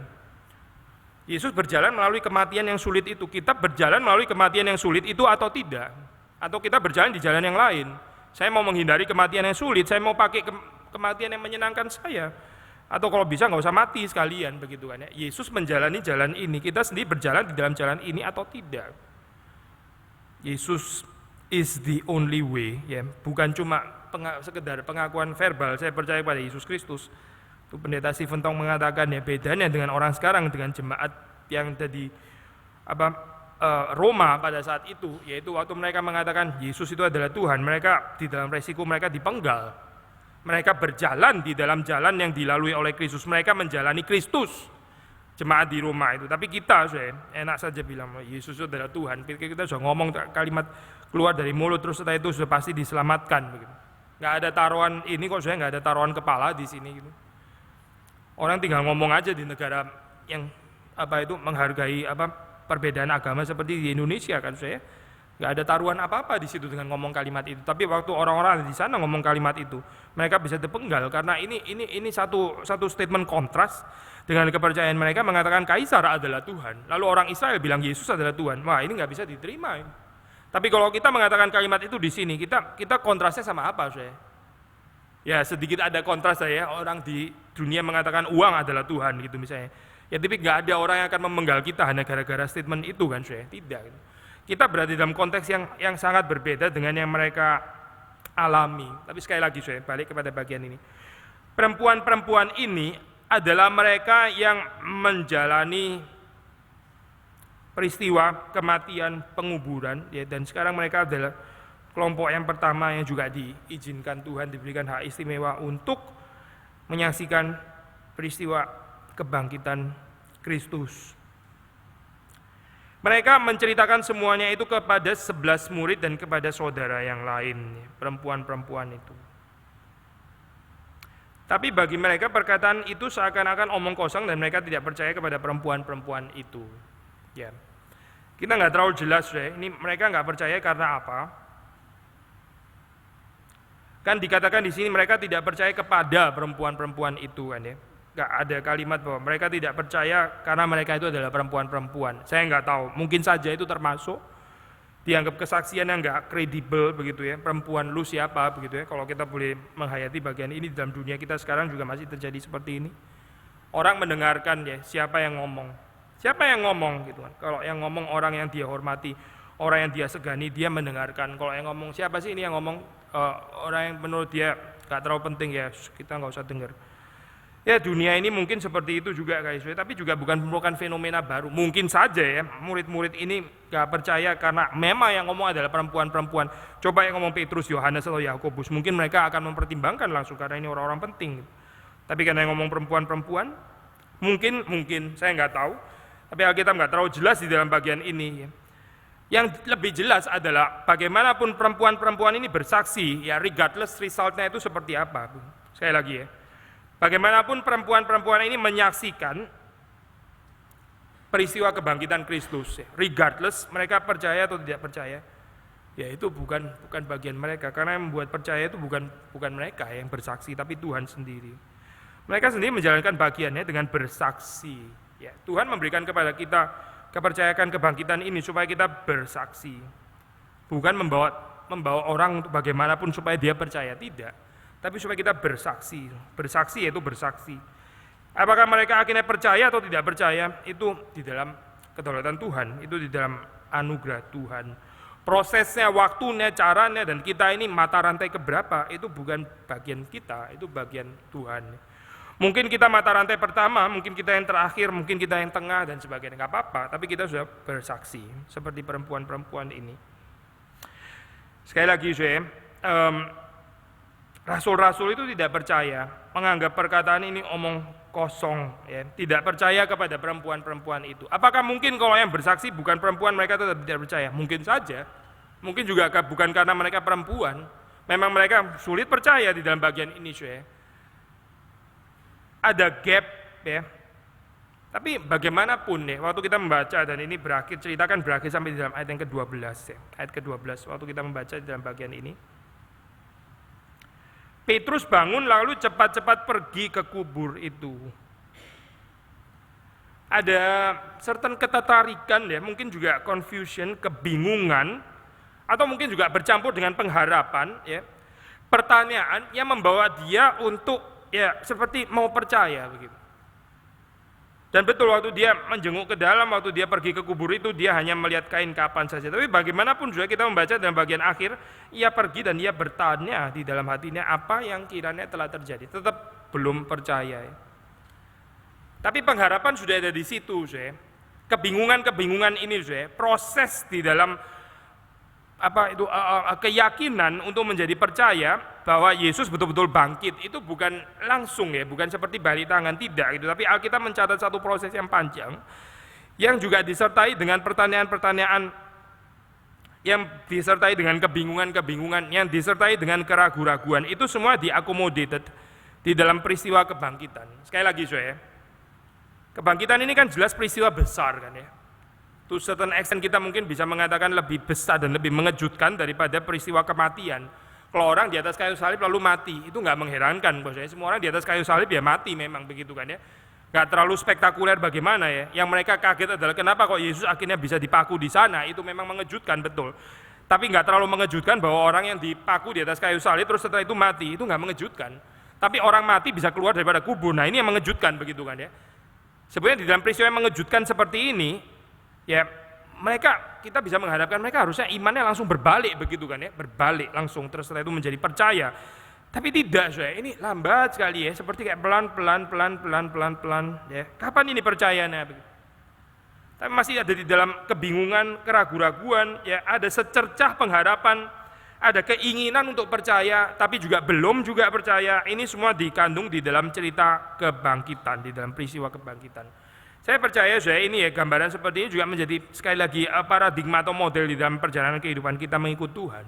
A: Yesus berjalan melalui kematian yang sulit itu. Kita berjalan melalui kematian yang sulit itu atau tidak? Atau kita berjalan di jalan yang lain? Saya mau menghindari kematian yang sulit, saya mau pakai kematian yang menyenangkan saya. Atau kalau bisa nggak usah mati sekalian, begitu kan ya. Yesus menjalani jalan ini, kita sendiri berjalan di dalam jalan ini atau tidak? Yesus is the only way, ya. Bukan cuma sekedar pengakuan verbal, saya percaya pada Yesus Kristus. Itu Pendeta Stephen Tong mengatakan, ya, bedanya dengan orang sekarang dengan jemaat yang tadi Roma pada saat itu, yaitu waktu mereka mengatakan Yesus itu adalah Tuhan, mereka di dalam resiko mereka dipenggal. Mereka berjalan di dalam jalan yang dilalui oleh Kristus, mereka menjalani Kristus, jemaat di Roma itu. Tapi kita enak saja bilang Yesus itu adalah Tuhan. Kita sudah ngomong kalimat keluar dari mulut, terus setelah itu sudah pasti diselamatkan begitu. Nggak ada taruhan ini kok, nggak ada taruhan kepala di sini gitu. Orang tinggal ngomong aja di negara yang menghargai perbedaan agama seperti di Indonesia kan, nggak ada taruhan apa-apa di situ dengan ngomong kalimat itu. Tapi waktu orang-orang di sana ngomong kalimat itu, mereka bisa terpenggal karena ini satu statement kontras dengan kepercayaan mereka mengatakan Kaisar adalah Tuhan. Lalu orang Israel bilang Yesus adalah Tuhan. Wah, ini nggak bisa diterima. Tapi kalau kita mengatakan kalimat itu di sini, kita kontrasnya sama apa, Ya, sedikit ada kontras saya. Orang di dunia mengatakan uang adalah Tuhan gitu misalnya. Ya, tapi nggak ada orang yang akan memenggal kita hanya gara-gara statement itu kan, Tidak. Kita berada dalam konteks yang sangat berbeda dengan yang mereka alami. Tapi sekali lagi, balik kepada bagian ini. Perempuan-perempuan ini adalah mereka yang menjalani peristiwa kematian, penguburan, ya, dan sekarang mereka adalah kelompok yang pertama yang juga diizinkan Tuhan, diberikan hak istimewa untuk menyaksikan peristiwa kebangkitan Kristus. Mereka menceritakan semuanya itu kepada 11 murid dan kepada saudara yang lain, perempuan-perempuan itu. Tapi bagi mereka perkataan itu seakan-akan omong kosong dan mereka tidak percaya kepada perempuan-perempuan itu. Ya, kita nggak terlalu jelas, ini mereka nggak percaya karena apa? Kan dikatakan di sini mereka tidak percaya kepada perempuan-perempuan itu kan ya. Nggak ada kalimat bahwa mereka tidak percaya karena mereka itu adalah perempuan-perempuan. Saya nggak tahu, mungkin saja itu termasuk dianggap kesaksian yang nggak kredibel begitu ya, perempuan lu siapa begitu ya. Kalau kita boleh menghayati bagian ini dalam dunia kita sekarang juga masih terjadi seperti ini. Orang mendengarkan ya siapa yang ngomong, gitu kan. Kalau yang ngomong orang yang dia hormati, orang yang dia segani, dia mendengarkan. Kalau yang ngomong siapa sih ini yang ngomong, orang yang menurut dia nggak terlalu penting ya, kita nggak usah dengar. Ya dunia ini mungkin seperti itu juga guys, tapi juga bukan fenomena baru. Mungkin saja ya murid-murid ini gak percaya karena memang yang ngomong adalah perempuan-perempuan. Coba yang ngomong Petrus, Yohanes atau Yakobus, mungkin mereka akan mempertimbangkan langsung karena ini orang-orang penting. Tapi karena yang ngomong perempuan-perempuan, mungkin saya nggak tahu. Tapi Alkitab nggak terlalu jelas di dalam bagian ini. Yang lebih jelas adalah bagaimanapun perempuan-perempuan ini bersaksi, ya regardless resultnya itu seperti apa. Sekali lagi ya. Bagaimanapun perempuan-perempuan ini menyaksikan peristiwa kebangkitan Kristus, regardless mereka percaya atau tidak percaya, ya itu bukan bagian mereka, karena yang membuat percaya itu bukan mereka yang bersaksi, tapi Tuhan sendiri. Mereka sendiri menjalankan bagiannya dengan bersaksi. Ya, Tuhan memberikan kepada kita kepercayaan kebangkitan ini supaya kita bersaksi, bukan membawa orang untuk bagaimanapun supaya dia percaya, tidak. Tapi supaya kita bersaksi yaitu bersaksi. Apakah mereka akhirnya percaya atau tidak percaya, itu di dalam kedaulatan Tuhan, itu di dalam anugerah Tuhan. Prosesnya, waktunya, caranya, dan kita ini mata rantai keberapa, itu bukan bagian kita, itu bagian Tuhan. Mungkin kita mata rantai pertama, mungkin kita yang terakhir, mungkin kita yang tengah, dan sebagainya, nggak apa-apa, tapi kita sudah bersaksi, seperti perempuan-perempuan ini. Sekali lagi, rasul-rasul itu tidak percaya, menganggap perkataan ini omong kosong, ya. Tidak percaya kepada perempuan-perempuan itu. Apakah mungkin kalau yang bersaksi bukan perempuan mereka tetap tidak percaya? Mungkin saja. Mungkin juga bukan karena mereka perempuan, memang mereka sulit percaya di dalam bagian ini, Ada gap, ya. Tapi bagaimanapun ya, waktu kita membaca dan ini cerita kan berakhir sampai di dalam ayat yang ke-12, ya. Ayat ke-12 waktu kita membaca di dalam bagian ini. Petrus bangun lalu cepat-cepat pergi ke kubur itu. Ada certain ketertarikan ya, mungkin juga confusion, kebingungan, atau mungkin juga bercampur dengan pengharapan ya. Pertanyaan yang membawa dia untuk ya seperti mau percaya begitu. Dan betul waktu dia menjenguk ke dalam, waktu dia pergi ke kubur itu dia hanya melihat kain kapan saja. Tapi bagaimanapun juga kita membaca dalam bagian akhir, ia pergi dan ia bertanya di dalam hatinya apa yang kiranya telah terjadi. Tetap belum percaya. Tapi pengharapan sudah ada di situ, Kebingungan-kebingungan ini, proses di dalam keyakinan untuk menjadi percaya bahwa Yesus betul-betul bangkit itu bukan langsung ya, bukan seperti balik tangan, tidak gitu. Tapi Alkitab mencatat satu proses yang panjang yang juga disertai dengan pertanyaan-pertanyaan, yang disertai dengan kebingungan-kebingungan, yang disertai dengan keraguan-raguan. Itu semua diakomodated di dalam peristiwa kebangkitan. Sekali lagi, kebangkitan ini kan jelas peristiwa besar kan ya. To certain extent kita mungkin bisa mengatakan lebih besar dan lebih mengejutkan daripada peristiwa kematian. Kalau orang di atas kayu salib lalu mati, itu nggak mengherankan, semua orang di atas kayu salib ya mati memang begitu kan ya. Nggak terlalu spektakuler bagaimana ya. Yang mereka kaget adalah kenapa kok Yesus akhirnya bisa dipaku di sana, itu memang mengejutkan betul. Tapi nggak terlalu mengejutkan bahwa orang yang dipaku di atas kayu salib terus setelah itu mati, itu nggak mengejutkan. Tapi orang mati bisa keluar daripada kubur, nah ini yang mengejutkan begitu kan ya. Sebenarnya di dalam peristiwa yang mengejutkan seperti ini, ya kita bisa mengharapkan mereka harusnya imannya langsung berbalik begitu kan ya, berbalik langsung terus setelah itu menjadi percaya. Tapi tidak, ini lambat sekali ya, seperti kayak pelan ya. Kapan ini percayanya begitu? Tapi masih ada di dalam kebingungan, keraguan-raguan, ya ada secercah pengharapan, ada keinginan untuk percaya, tapi juga belum juga percaya. Ini semua dikandung di dalam cerita kebangkitan, di dalam peristiwa kebangkitan. Saya percaya ini ya, gambaran seperti ini juga menjadi sekali lagi paradigma atau model di dalam perjalanan kehidupan kita mengikut Tuhan.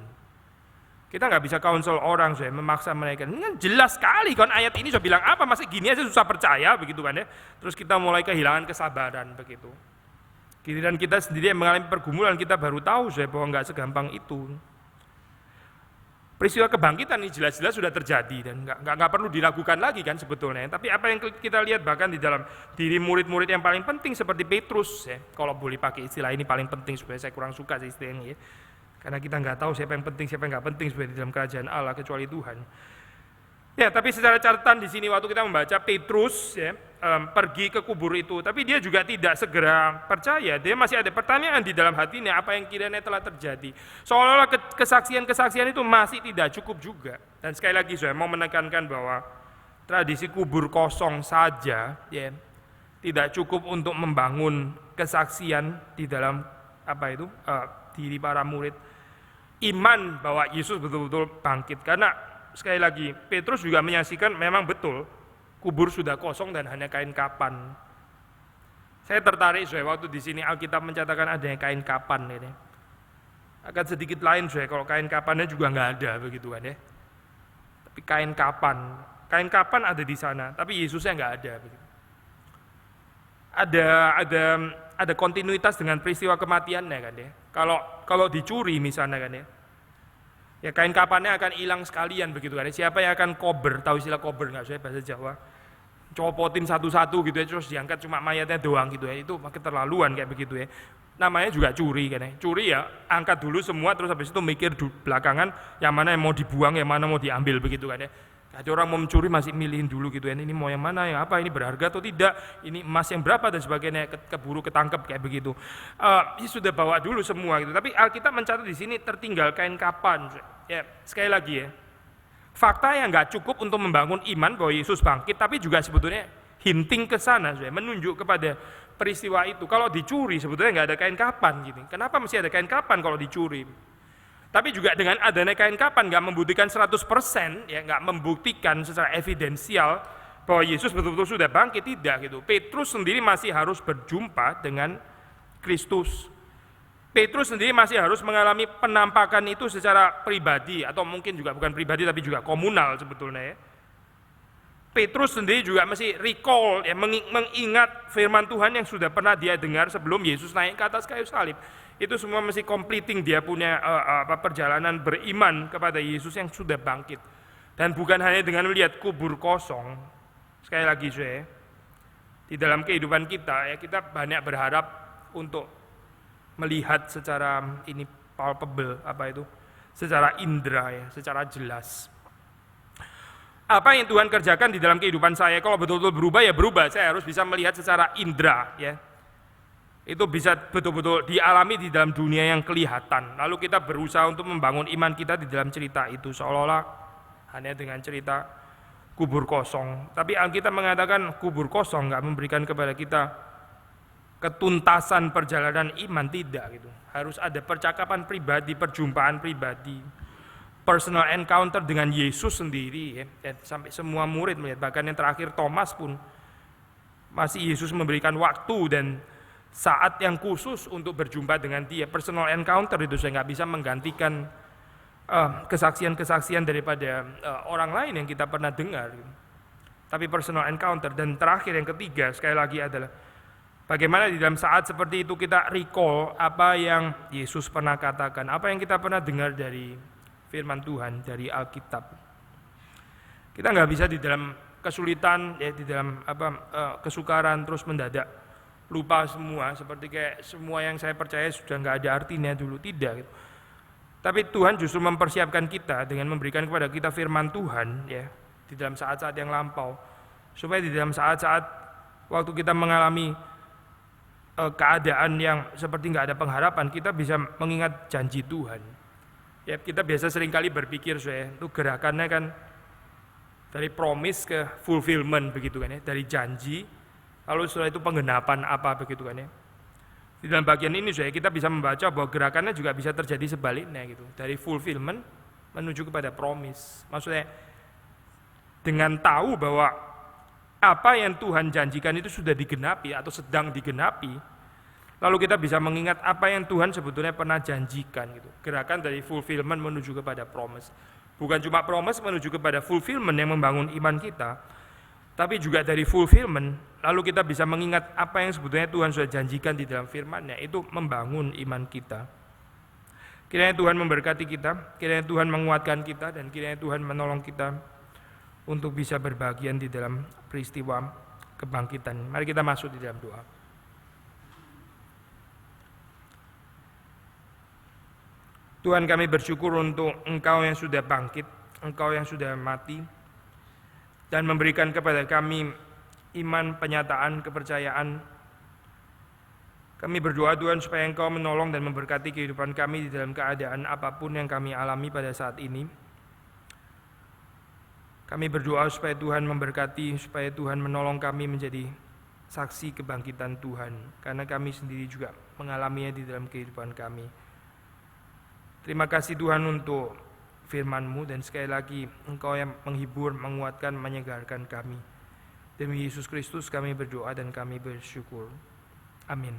A: Kita nggak bisa counsel orang, memaksa mereka. Ini kan jelas sekali kan ayat ini saya bilang apa, masih gini aja susah percaya begitu kan ya. Terus kita mulai kehilangan kesabaran begitu. Giliran kita sendiri yang mengalami pergumulan kita baru tahu bahwa nggak segampang itu. Peristiwa kebangkitan ini jelas-jelas sudah terjadi dan nggak perlu diragukan lagi kan sebetulnya. Tapi apa yang kita lihat bahkan di dalam diri murid-murid yang paling penting seperti Petrus, kalau boleh pakai istilah ini paling penting, supaya saya kurang suka istilah ini ya. Karena kita nggak tahu siapa yang penting, siapa yang nggak penting sebenarnya di dalam kerajaan Allah kecuali Tuhan. Ya, tapi secara catatan di sini waktu kita membaca Petrus ya, pergi ke kubur itu, tapi dia juga tidak segera percaya. Dia masih ada pertanyaan di dalam hatinya, apa yang kiranya telah terjadi. Seolah-olah kesaksian-kesaksian itu masih tidak cukup juga. Dan sekali lagi saya mau menekankan bahwa tradisi kubur kosong saja ya, tidak cukup untuk membangun kesaksian di dalam diri para murid. Iman bahwa Yesus betul-betul bangkit. Karena sekali lagi, Petrus juga menyaksikan memang betul kubur sudah kosong dan hanya kain kapan. Saya tertarik waktu di sini Alkitab mencatatkan adanya kain kapan ini. Akan sedikit lain kalau kain kapannya juga nggak ada begitu kan ya. Tapi kain kapan ada di sana, tapi Yesusnya nggak ada. Begitu. Ada kontinuitas dengan peristiwa kematiannya kan ya. Kalau dicuri misalnya kan ya. Ya kain kapannya akan hilang sekalian begitu kan. Siapa yang akan kober, tahu istilah kober nggak saya bahasa Jawa? Copotin satu-satu gitu ya, terus diangkat cuma mayatnya doang gitu ya. Itu keterlaluan kayak begitu ya. Namanya juga curi kan ya. Curi ya angkat dulu semua terus habis itu mikir belakangan yang mana yang mau dibuang, yang mana mau diambil begitu kan ya. Ada orang mau mencuri masih milihin dulu gitu ya. Ini mau yang mana, yang apa, ini berharga atau tidak, ini emas yang berapa dan sebagainya, keburu ketangkep kayak begitu. Ini sudah bawa dulu semua gitu. Tapi Alkitab mencatat di sini tertinggal kain kapan. Ya, sekali lagi ya. Fakta yang nggak cukup untuk membangun iman bahwa Yesus bangkit, tapi juga sebetulnya hinting ke sana, menunjuk kepada peristiwa itu. Kalau dicuri sebetulnya nggak ada kain kapan gitu. Kenapa mesti ada kain kapan kalau dicuri? Tapi juga dengan adanya kain kapan nggak membuktikan 100%, ya nggak membuktikan secara evidensial bahwa Yesus betul-betul sudah bangkit, tidak gitu. Petrus sendiri masih harus berjumpa dengan Kristus. Petrus sendiri masih harus mengalami penampakan itu secara pribadi, atau mungkin juga bukan pribadi tapi juga komunal sebetulnya ya. Petrus sendiri juga masih recall, ya, mengingat firman Tuhan yang sudah pernah dia dengar sebelum Yesus naik ke atas kayu salib. Itu semua masih completing dia punya perjalanan beriman kepada Yesus yang sudah bangkit. Dan bukan hanya dengan melihat kubur kosong. Sekali lagi di dalam kehidupan kita ya, kita banyak berharap untuk melihat secara ini palpable, secara indera ya, secara jelas. Apa yang Tuhan kerjakan di dalam kehidupan saya, kalau betul-betul berubah ya berubah. Saya harus bisa melihat secara indera ya. Itu bisa betul-betul dialami di dalam dunia yang kelihatan. Lalu kita berusaha untuk membangun iman kita di dalam cerita itu, seolah-olah hanya dengan cerita kubur kosong. Tapi Alkitab mengatakan kubur kosong nggak memberikan kepada kita ketuntasan perjalanan iman, tidak gitu. Harus ada percakapan pribadi, perjumpaan pribadi, personal encounter dengan Yesus sendiri ya. Dan sampai semua murid melihat, bahkan yang terakhir Thomas pun masih Yesus memberikan waktu dan saat yang khusus untuk berjumpa dengan dia. Personal encounter itu saya nggak bisa menggantikan kesaksian-kesaksian daripada orang lain yang kita pernah dengar. Tapi personal encounter. Dan terakhir yang ketiga sekali lagi adalah bagaimana di dalam saat seperti itu kita recall apa yang Yesus pernah katakan, apa yang kita pernah dengar dari firman Tuhan, dari Alkitab. Kita nggak bisa di dalam kesulitan, ya, di dalam kesukaran terus mendadak lupa semua, seperti kayak semua yang saya percaya sudah nggak ada artinya dulu, tidak gitu. Tapi Tuhan justru mempersiapkan kita dengan memberikan kepada kita firman Tuhan ya, di dalam saat-saat yang lampau, supaya di dalam saat-saat waktu kita mengalami keadaan yang seperti nggak ada pengharapan, kita bisa mengingat janji Tuhan. Ya, kita biasa seringkali berpikir itu gerakannya kan dari promise ke fulfillment begitu kan ya, dari janji lalu setelah itu penggenapan apa begitu kan ya. Di dalam bagian ini kita bisa membaca bahwa gerakannya juga bisa terjadi sebaliknya gitu, dari fulfillment menuju kepada promise. Maksudnya dengan tahu bahwa apa yang Tuhan janjikan itu sudah digenapi atau sedang digenapi, lalu kita bisa mengingat apa yang Tuhan sebetulnya pernah janjikan gitu. Gerakan dari fulfillment menuju kepada promise. Bukan cuma promise menuju kepada fulfillment yang membangun iman kita, tapi juga dari fulfillment, lalu kita bisa mengingat apa yang sebetulnya Tuhan sudah janjikan di dalam firman-Nya, itu membangun iman kita. Kiranya Tuhan memberkati kita, kiranya Tuhan menguatkan kita, dan kiranya Tuhan menolong kita untuk bisa berbahagian di dalam peristiwa kebangkitan. Mari kita masuk di dalam doa. Tuhan, kami bersyukur untuk Engkau yang sudah bangkit, Engkau yang sudah mati, dan memberikan kepada kami iman, penyataan, kepercayaan. Kami berdoa Tuhan supaya Engkau menolong dan memberkati kehidupan kami di dalam keadaan apapun yang kami alami pada saat ini. Kami berdoa supaya Tuhan memberkati, supaya Tuhan menolong kami menjadi saksi kebangkitan Tuhan, karena kami sendiri juga mengalaminya di dalam kehidupan kami. Terima kasih Tuhan untuk firman-Mu, dan sekali lagi Engkau yang menghibur, menguatkan, menyegarkan kami. Demi Yesus Kristus kami berdoa dan kami bersyukur. Amin.